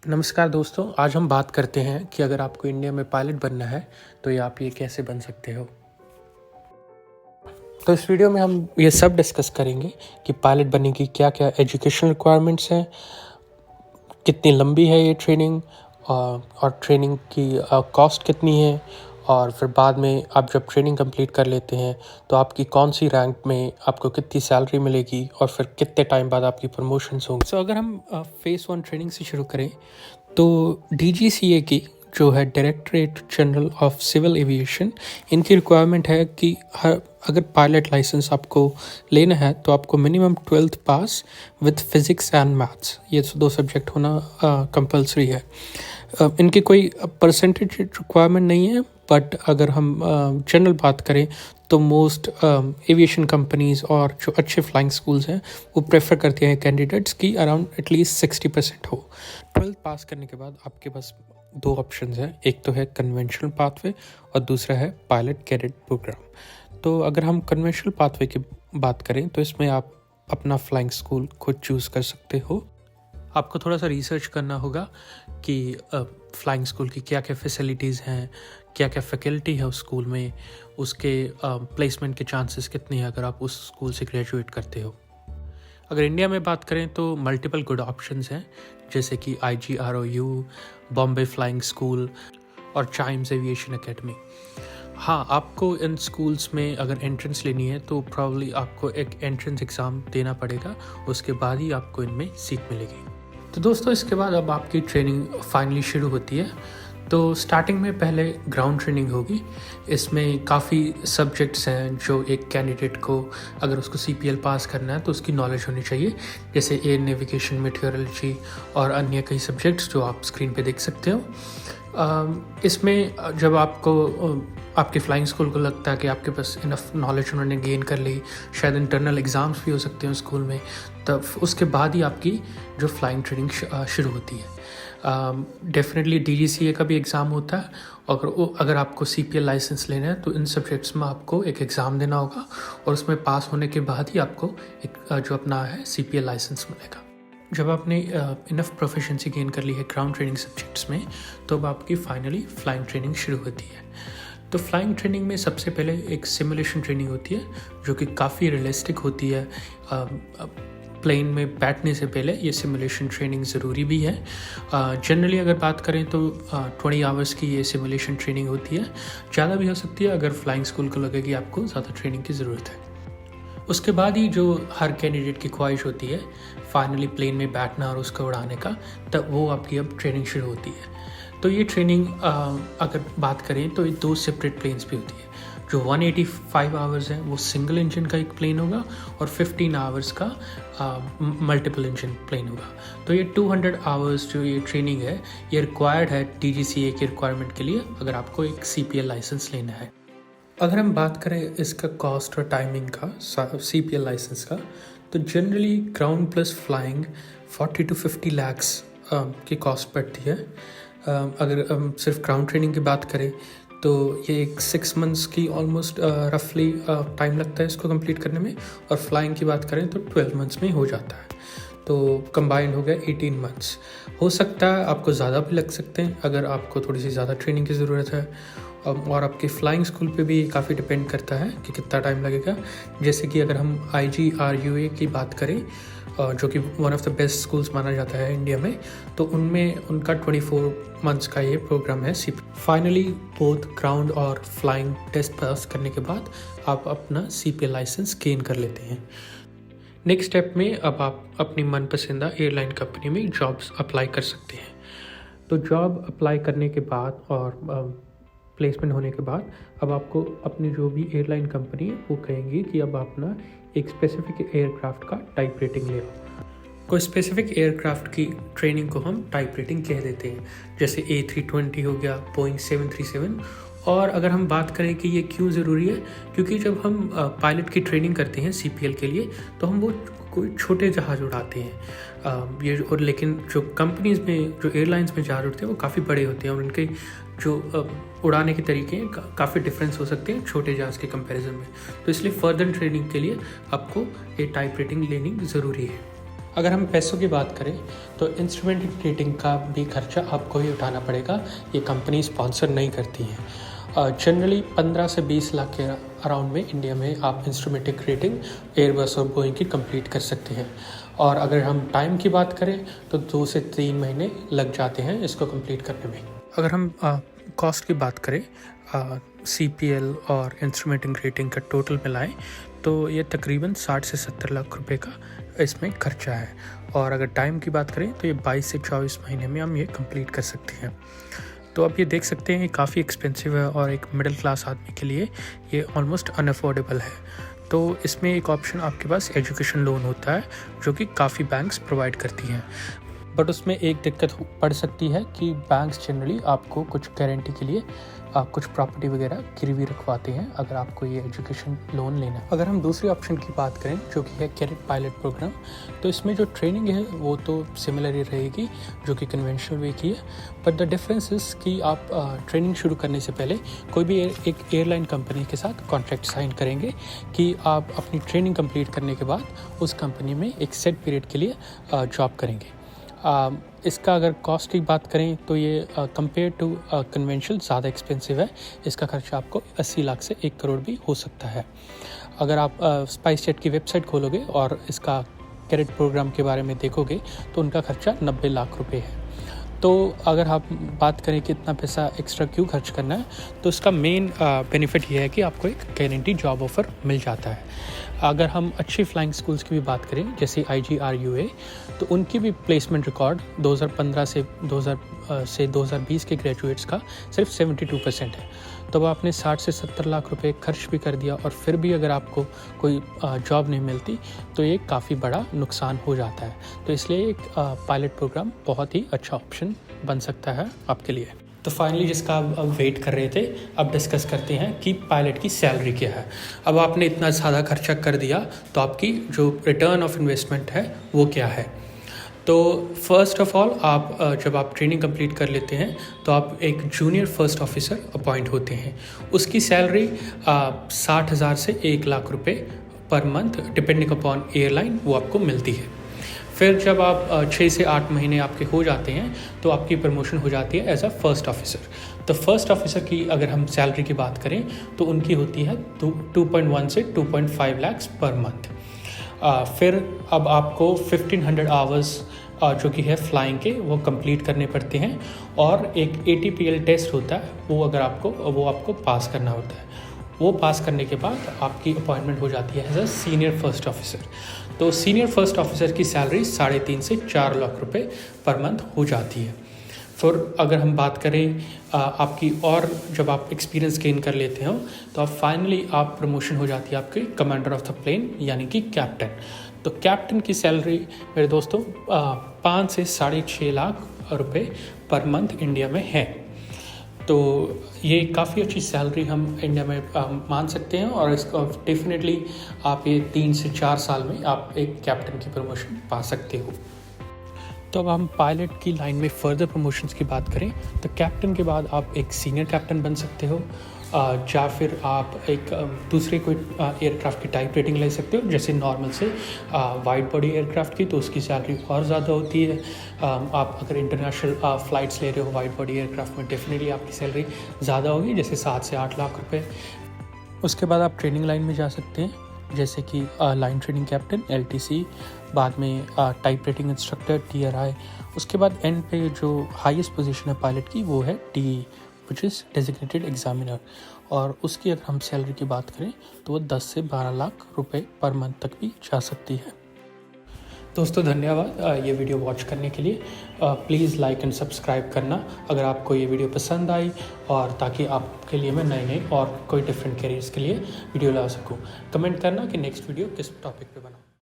नमस्कार दोस्तों, आज हम बात करते हैं कि अगर आपको इंडिया में पायलट बनना है तो ये आप ये कैसे बन सकते हो। तो इस वीडियो में हम ये सब डिस्कस करेंगे कि पायलट बनने की क्या क्या एजुकेशन रिक्वायरमेंट्स हैं, कितनी लंबी है ये ट्रेनिंग और ट्रेनिंग की कॉस्ट कितनी है, और फिर बाद में आप जब ट्रेनिंग कंप्लीट कर लेते हैं तो आपकी कौन सी रैंक में आपको कितनी सैलरी मिलेगी और फिर कितने टाइम बाद आपकी प्रमोशंस होंगी। सो अगर हम फेज़ 1 ट्रेनिंग से शुरू करें तो DGCA की जो है directorate general of civil aviation, इनकी रिक्वायरमेंट है कि अगर पायलट लाइसेंस आपको लेना है तो आपको minimum 12th pass with physics and maths, ये दो सब्जेक्ट होना कंपलसरी है। इनकी कोई परसेंटेज रिक्वायरमेंट नहीं है, बट अगर हम जनरल बात करें तो मोस्ट एविएशन कंपनीज़ और जो अच्छे फ्लाइंग स्कूल्स हैं वो प्रेफर करते हैं कैंडिडेट्स की अराउंड एटलीस्ट 60% हो। 12th पास करने के बाद आपके पास दो ऑप्शंस हैं, एक तो है कन्वेंशनल पाथवे और दूसरा है पायलट कैडेट प्रोग्राम। तो अगर हम कन्वेंशनल पाथवे की बात करें तो इसमें आप अपना फ्लाइंग स्कूल खुद चूज़ कर सकते हो। आपको थोड़ा सा रिसर्च करना होगा कि फ्लाइंग स्कूल की क्या क्या फैसिलिटीज़ हैं, क्या क्या फैकल्टी है उस स्कूल में, उसके प्लेसमेंट के चांसेस कितने हैं अगर आप उस स्कूल से ग्रेजुएट करते हो। अगर इंडिया में बात करें तो मल्टीपल गुड ऑप्शंस हैं, जैसे कि IGROU, बॉम्बे फ्लाइंग स्कूल और चाइम्स एविएशन एकेडमी। हाँ, आपको इन स्कूल्स में अगर एंट्रेंस लेनी है तो प्रॉब्ली आपको एक एंट्रेंस एग्ज़ाम देना पड़ेगा, उसके बाद ही आपको इनमें सीट मिलेगी। तो दोस्तों, इसके बाद अब आपकी ट्रेनिंग फाइनली शुरू होती है। तो स्टार्टिंग में पहले ग्राउंड ट्रेनिंग होगी। इसमें काफ़ी सब्जेक्ट्स हैं जो एक कैंडिडेट को, अगर उसको CPL पास करना है तो उसकी नॉलेज होनी चाहिए, जैसे एयर नेविगेशन, मेटेरोलॉजी और अन्य कई सब्जेक्ट्स जो आप स्क्रीन पे देख सकते हो। इसमें जब आपके फ्लाइंग स्कूल को लगता है कि आपके पास इनफ नॉलेज उन्होंने गेन कर ली, शायद इंटरनल एग्ज़ाम्स भी हो सकते हैं स्कूल में, तब उसके बाद ही आपकी जो फ्लाइंग ट्रेनिंग शुरू होती है। डेफिनेटली DGCA का भी एग्ज़ाम होता है। अगर आपको CPL लाइसेंस लेना है तो इन सब्जेक्ट्स में आपको एक एग्ज़ाम देना होगा और उसमें पास होने के बाद ही आपको एक जो अपना है CPL लाइसेंस मिलेगा। जब आपने इनफ प्रोफिशिएंसी गेन कर ली है ग्राउंड ट्रेनिंग सब्जेक्ट्स में, तो अब आपकी फाइनली फ्लाइंग ट्रेनिंग शुरू होती है। तो फ्लाइंग ट्रेनिंग में सबसे पहले एक सिमुलेशन ट्रेनिंग होती है जो कि काफ़ी रियलिस्टिक होती है। प्लेन में बैठने से पहले ये सिमुलेशन ट्रेनिंग ज़रूरी भी है। जनरली अगर बात करें तो 20 आवर्स की ये सिमुलेशन ट्रेनिंग होती है, ज़्यादा भी हो सकती है अगर फ्लाइंग स्कूल को लगे कि आपको ज़्यादा ट्रेनिंग की ज़रूरत है। उसके बाद ही जो हर कैंडिडेट की ख्वाहिश होती है फाइनली प्लेन में बैठना और उसको उड़ाने का, तब वो आपकी अब ट्रेनिंग शुरू होती है। तो ये ट्रेनिंग अगर बात करें तो ये 2 सेपरेट प्लेन्स भी होती है। जो 185 आवर्स है वो सिंगल इंजन का एक प्लेन होगा और 15 आवर्स का मल्टीपल इंजन प्लेन होगा। तो ये 200 आवर्स जो ये ट्रेनिंग है ये रिक्वायर्ड है DGCA की रिक्वायरमेंट के लिए, अगर आपको एक CPL लाइसेंस लेना है। अगर हम बात करें इसका कॉस्ट और टाइमिंग का, CPL लाइसेंस का, तो generally ground plus flying 40 to 50 lakhs की कॉस्ट पड़ती है। अगर हम सिर्फ ग्राउंड ट्रेनिंग की बात करें तो ये एक 6 months की ऑलमोस्ट रफली टाइम लगता है इसको कंप्लीट करने में, और फ्लाइंग की बात करें तो 12 months में हो जाता है। तो कंबाइंड हो गया 18 months। हो सकता है आपको ज़्यादा भी लग सकते हैं अगर आपको थोड़ी सी ज़्यादा ट्रेनिंग की ज़रूरत है, और आपके फ्लाइंग स्कूल पे भी काफ़ी डिपेंड करता है कि कितना टाइम लगेगा। जैसे कि अगर हम IGRUA की बात करें, जो कि one of the best schools माना जाता है इंडिया में, तो उनमें उनका 24 months का ये प्रोग्राम है। फाइनली बोथ ग्राउंड और फ्लाइंग टेस्ट पास करने के बाद आप अपना CPL लाइसेंस गेन कर लेते हैं। नेक्स्ट स्टेप में अब आप अपनी मनपसंदा एयरलाइन कंपनी में जॉब्स अप्लाई कर सकते हैं। तो जॉब अप्लाई करने के बाद और प्लेसमेंट होने के बाद अब आपको अपनी जो भी एयरलाइन कंपनी है वो कहेंगी कि अब आप ना एक स्पेसिफिक एयरक्राफ्ट का टाइप रेटिंग ले आओ। कोई स्पेसिफिक एयरक्राफ्ट की ट्रेनिंग को हम टाइप रेटिंग कह देते हैं, जैसे A320 हो गया, बोइंग 737। और अगर हम बात करें कि ये क्यों ज़रूरी है, क्योंकि जब हम पायलट की ट्रेनिंग करते हैं CPL के लिए तो हम वो कोई छोटे जहाज़ उड़ाते हैं ये, और लेकिन जो कंपनीज़ में, जो एयरलाइंस में जहाज़ उड़ते हैं वो काफ़ी बड़े होते हैं और उनके जो उड़ाने के तरीके हैं काफ़ी डिफरेंस हो सकते हैं छोटे जहाज़ के कंपैरिजन में। तो इसलिए फर्दर ट्रेनिंग के लिए आपको ये टाइप रेटिंग लेनी ज़रूरी है। अगर हम पैसों की बात करें तो इंस्ट्रूमेंट रेटिंग का भी खर्चा आपको ही उठाना पड़ेगा, ये कंपनी स्पॉन्सर नहीं करती है। जनरली 15 से 20 लाख के अराउंड में इंडिया में आप इंस्ट्रूमेंटेड रेटिंग एयरबस और बोइंग की कंप्लीट कर सकते हैं। और अगर हम टाइम की बात करें तो 2 से 3 महीने लग जाते हैं इसको कंप्लीट करने में। अगर हम कॉस्ट की बात करें, CPL और इंस्ट्रूमेंटेड रेटिंग का टोटल मिलाएं तो ये तकरीबन 60 से 70 लाख रुपए का इसमें खर्चा है। और अगर टाइम की बात करें तो ये 22 से 24 महीने में हम ये कंप्लीट कर सकते हैं। तो आप ये देख सकते हैं ये काफ़ी एक्सपेंसिव है और एक मिडिल क्लास आदमी के लिए ये ऑलमोस्ट अनअफोर्डेबल है। तो इसमें एक ऑप्शन आपके पास एजुकेशन लोन होता है जो कि काफ़ी बैंक्स प्रोवाइड करती हैं, बट उसमें एक दिक्कत पड़ सकती है कि बैंक्स जनरली आपको कुछ गारंटी के लिए कुछ प्रॉपर्टी वगैरह गिरवी रखवाते हैं अगर आपको ये एजुकेशन लोन लेना है। अगर हम दूसरी ऑप्शन की बात करें जो कि है कैडेट पायलट प्रोग्राम, तो इसमें जो ट्रेनिंग है वो तो सिमिलर ही रहेगी जो कि कन्वेंशनल वे की है, बट द डिफरेंस इज़ कि आप ट्रेनिंग शुरू करने से पहले कोई भी एक एयरलाइन कंपनी के साथ कॉन्ट्रैक्ट साइन करेंगे कि आप अपनी ट्रेनिंग कंप्लीट करने के बाद उस कंपनी में एक सेट पीरियड के लिए जॉब करेंगे। इसका अगर कॉस्ट की बात करें तो ये कंपेयर टू कन्वेंशनल ज़्यादा एक्सपेंसिव है। इसका खर्चा आपको 80 लाख से 1 करोड़ भी हो सकता है। अगर आप स्पाइस जेट की वेबसाइट खोलोगे और इसका कैडेट प्रोग्राम के बारे में देखोगे तो उनका खर्चा 90 लाख रुपए है। तो अगर आप बात करें कि इतना पैसा एक्स्ट्रा क्यों खर्च करना है, तो इसका मेन बेनिफिट ये है कि आपको एक गारंटी जॉब ऑफ़र मिल जाता है। अगर हम अच्छी फ्लाइंग स्कूल्स की भी बात करें जैसे IGRUA, तो उनकी भी प्लेसमेंट रिकॉर्ड 2015 से 2020 के ग्रेजुएट्स का सिर्फ 72% है। तो आपने 60 से 70 लाख रुपए खर्च भी कर दिया और फिर भी अगर आपको कोई जॉब नहीं मिलती तो ये काफ़ी बड़ा नुकसान हो जाता है। तो इसलिए एक पायलट प्रोग्राम बहुत ही अच्छा ऑप्शन बन सकता है आपके लिए। तो फाइनली जिसका आप वेट कर रहे थे, अब डिस्कस करते हैं कि पायलट की सैलरी क्या है। अब आपने इतना ज़्यादा खर्चा कर दिया तो आपकी जो रिटर्न ऑफ इन्वेस्टमेंट है वो क्या है। तो फर्स्ट ऑफ ऑल आप जब आप ट्रेनिंग कंप्लीट कर लेते हैं तो आप एक जूनियर फर्स्ट ऑफिसर अपॉइंट होते हैं। उसकी सैलरी 60,000 से 1 लाख रुपए per month depending upon airline वो आपको मिलती है। फिर जब आप 6 से 8 महीने आपके हो जाते हैं तो आपकी प्रमोशन हो जाती है एज अ फर्स्ट ऑफिसर। तो फर्स्ट ऑफिसर की अगर हम सैलरी की बात करें तो उनकी होती है 2.1 से 2.5 लाख पर मंथ। फिर अब आपको 1500 आवर्स जो कि है फ्लाइंग के वो कंप्लीट करने पड़ते हैं और एक ATPL टेस्ट होता है वो आपको पास करना होता है। वो पास करने के बाद आपकी अपॉइंटमेंट हो जाती है as a senior first officer. तो सीनियर फर्स्ट ऑफिसर की सैलरी 3.5 से 4 लाख रुपए पर मंथ हो जाती है। फिर अगर हम बात करें आपकी और जब आप एक्सपीरियंस गेन कर लेते हो तो आप फाइनली आप प्रमोशन हो जाती है आपके कमांडर ऑफ द प्लेन यानी कि कैप्टन। तो कैप्टन की सैलरी मेरे दोस्तों 5 से 6.5 लाख रुपए पर मंथ इंडिया में है। तो ये काफ़ी अच्छी सैलरी हम इंडिया में मान सकते हैं और इसको डेफिनेटली आप ये 3 से 4 साल में आप एक कैप्टन की प्रमोशन पा सकते हो। तो अब हम पायलट की लाइन में फर्दर प्रमोशंस की बात करें तो कैप्टन के बाद आप एक सीनियर कैप्टन बन सकते हो, या फिर आप एक दूसरे कोई एयरक्राफ्ट की टाइप रेटिंग ले सकते हो जैसे नॉर्मल से वाइड बॉडी एयरक्राफ्ट की, तो उसकी सैलरी और ज़्यादा होती है। आप अगर इंटरनेशनल फ़्लाइट्स ले रहे हो वाइड बॉडी एयरक्राफ्ट में डेफिनेटली आपकी सैलरी ज़्यादा होगी जैसे 7 से 8 लाख रुपए। उसके बाद आप ट्रेनिंग लाइन में जा सकते हैं जैसे कि लाइन ट्रेनिंग कैप्टन LTC, बाद में टाइप रेटिंग इंस्ट्रक्टर TRI। उसके बाद एंड पे जो हाईएस्ट पोजीशन है पायलट की वो है DE which is designated examiner, और उसकी अगर हम सैलरी की बात करें तो वो 10 से 12 लाख रुपए पर मंथ तक भी जा सकती है। दोस्तों धन्यवाद ये वीडियो वॉच करने के लिए। प्लीज़ लाइक एंड सब्सक्राइब करना अगर आपको ये वीडियो पसंद आई, और ताकि आपके लिए मैं नए और कोई डिफरेंट कैरियर्स के लिए वीडियो ला सकूँ। कमेंट करना कि नेक्स्ट वीडियो किस टॉपिक पे बनाऊँ।